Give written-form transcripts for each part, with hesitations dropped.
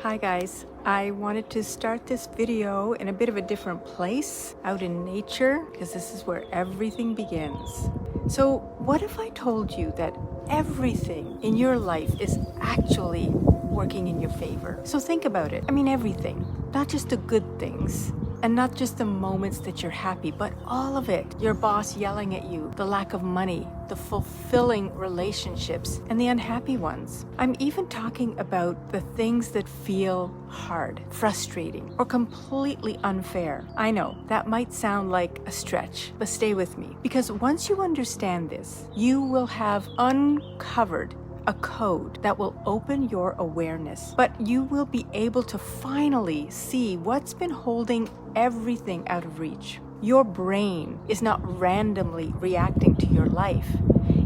Hi guys, I wanted to start this video in a bit of a different place, out in nature, because this is where everything begins. So what if I told you that everything in your life is actually working in your favor? So think about it. I mean everything, not just the good things. And not just the moments that you're happy, but all of it. Your boss yelling at you, the lack of money, the fulfilling relationships, and the unhappy ones. I'm even talking about the things that feel hard, frustrating, or completely unfair. I know, that might sound like a stretch, but stay with me. Because once you understand this, you will have uncovered a code that will open your awareness, but you will be able to finally see what's been holding everything out of reach. Your brain is not randomly reacting to your life.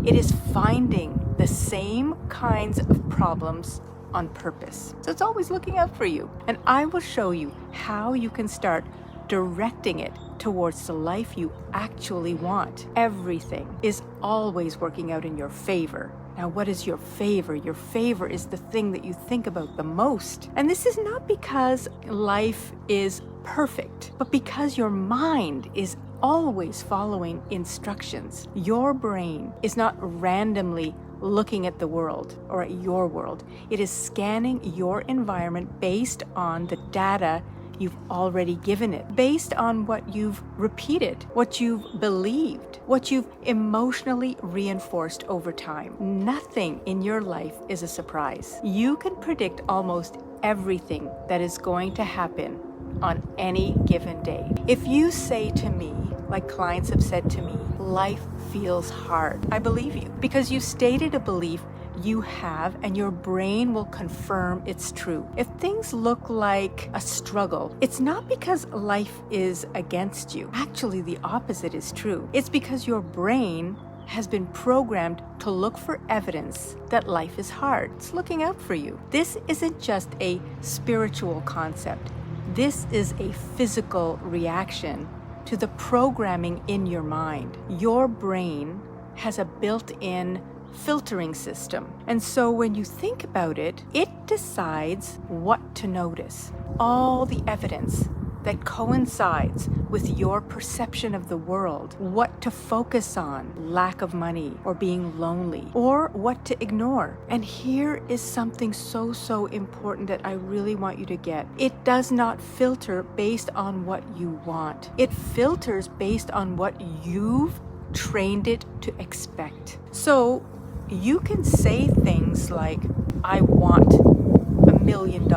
It is finding the same kinds of problems on purpose. So it's always looking out for you. And I will show you how you can start directing it towards the life you actually want. Everything is always working out in your favor. Now, what is your favor? Your favor is the thing that you think about the most. And this is not because life is perfect, but because your mind is always following instructions. Your brain is not randomly looking at the world or at your world. It is scanning your environment based on the data you've already given it, based on what you've repeated, what you've believed, what you've emotionally reinforced over time. Nothing in your life is a surprise. You can predict almost everything that is going to happen on any given day. If you say to me, like clients have said to me, life feels hard, I believe you, because you stated a belief you have, and your brain will confirm it's true. If things look like a struggle, it's not because life is against you. Actually, the opposite is true. It's because your brain has been programmed to look for evidence that life is hard. It's looking out for you. This isn't just a spiritual concept. This is a physical reaction to the programming in your mind. Your brain has a built-in filtering system. And so when you think about it, it decides what to notice. All the evidence that coincides with your perception of the world, what to focus on, lack of money or being lonely, or what to ignore. And here is something so important that I really want you to get. It does not filter based on what you want. It filters based on what you've trained it to expect. So you can say things like, I want $1 million.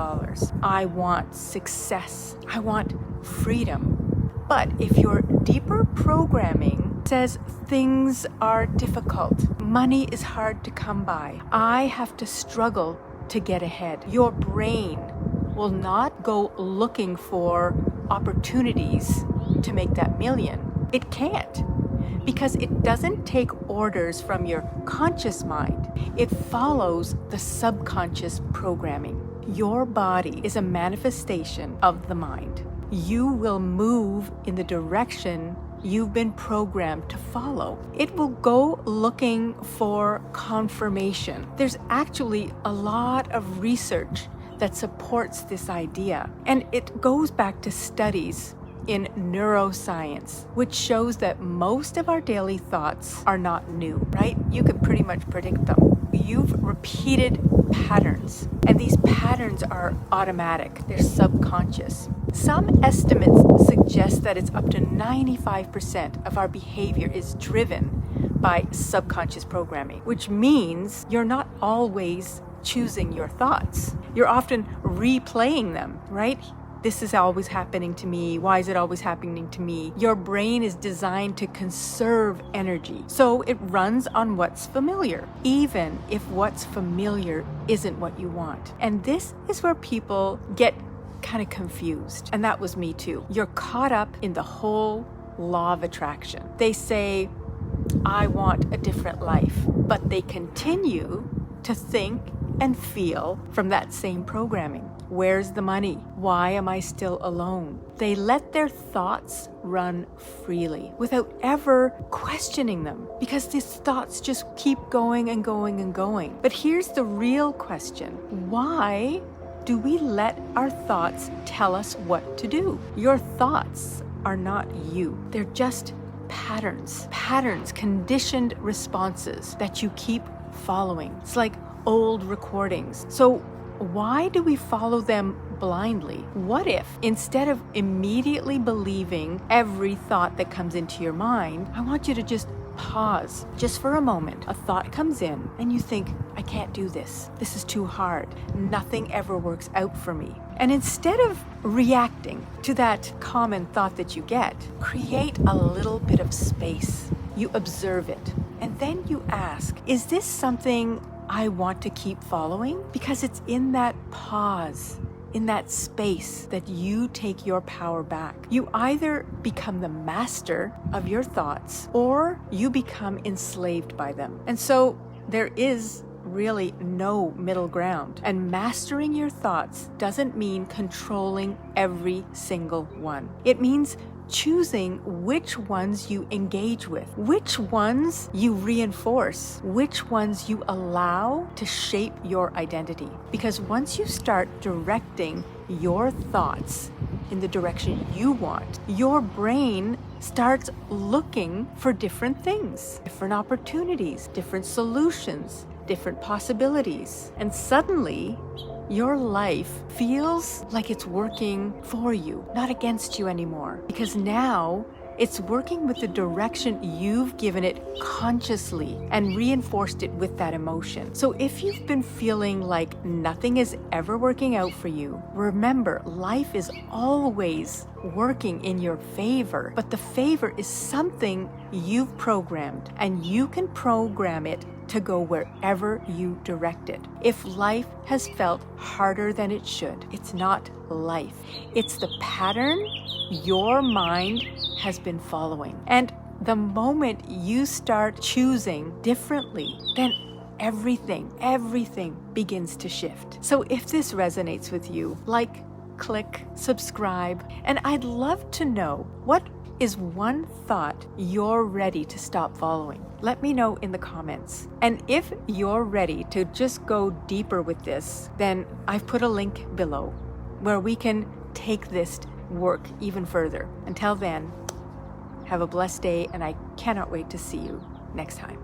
I want success. I want freedom. But if your deeper programming says things are difficult, money is hard to come by, I have to struggle to get ahead, your brain will not go looking for opportunities to make that million. It can't. Because it doesn't take orders from your conscious mind. It follows the subconscious programming. Your body is a manifestation of the mind. You will move in the direction you've been programmed to follow. It will go looking for confirmation. There's actually a lot of research that supports this idea. And it goes back to studies in neuroscience, which shows that most of our daily thoughts are not new, right? You can pretty much predict them. You've repeated patterns, and these patterns are automatic. They're subconscious. Some estimates suggest that it's up to 95% of our behavior is driven by subconscious programming, which means you're not always choosing your thoughts. You're often replaying them, right? This is always happening to me. Why is it always happening to me? Your brain is designed to conserve energy. So it runs on what's familiar, even if what's familiar isn't what you want. And this is where people get kind of confused. And that was me too. You're caught up in the whole law of attraction. They say, I want a different life, but they continue to think and feel from that same programming. Where's the money? Why am I still alone? They let their thoughts run freely without ever questioning them, because these thoughts just keep going and going and going. But here's the real question. Why do we let our thoughts tell us what to do? Your thoughts are not you. They're just patterns, conditioned responses that you keep following. It's like old recordings. So why do we follow them blindly? What if, instead of immediately believing every thought that comes into your mind, I want you to just pause just for a moment. A thought comes in and you think, I can't do this. This is too hard. Nothing ever works out for me. And instead of reacting to that common thought that you get, create a little bit of space. You observe it. And then you ask, is this something I want to keep following? Because it's in that pause, in that space, that you take your power back. You either become the master of your thoughts or you become enslaved by them. And so there is really no middle ground. And mastering your thoughts doesn't mean controlling every single one. It means choosing which ones you engage with, which ones you reinforce, which ones you allow to shape your identity. Because once you start directing your thoughts in the direction you want, your brain starts looking for different things, different opportunities, different solutions, different possibilities. And suddenly, your life feels like it's working for you, not against you anymore. Because now it's working with the direction you've given it consciously and reinforced it with that emotion. So if you've been feeling like nothing is ever working out for you, remember, life is always working in your favor. But the favor is something you've programmed, and you can program it to go wherever you direct it. If life has felt harder than it should, it's not life. It's the pattern your mind has been following. And the moment you start choosing differently, then everything begins to shift. So if this resonates with you, like, click, subscribe, and I'd love to know, what is one thought you're ready to stop following? Let me know in the comments. And if you're ready to just go deeper with this, then I've put a link below where we can take this work even further. Until then, have a blessed day, and I cannot wait to see you next time.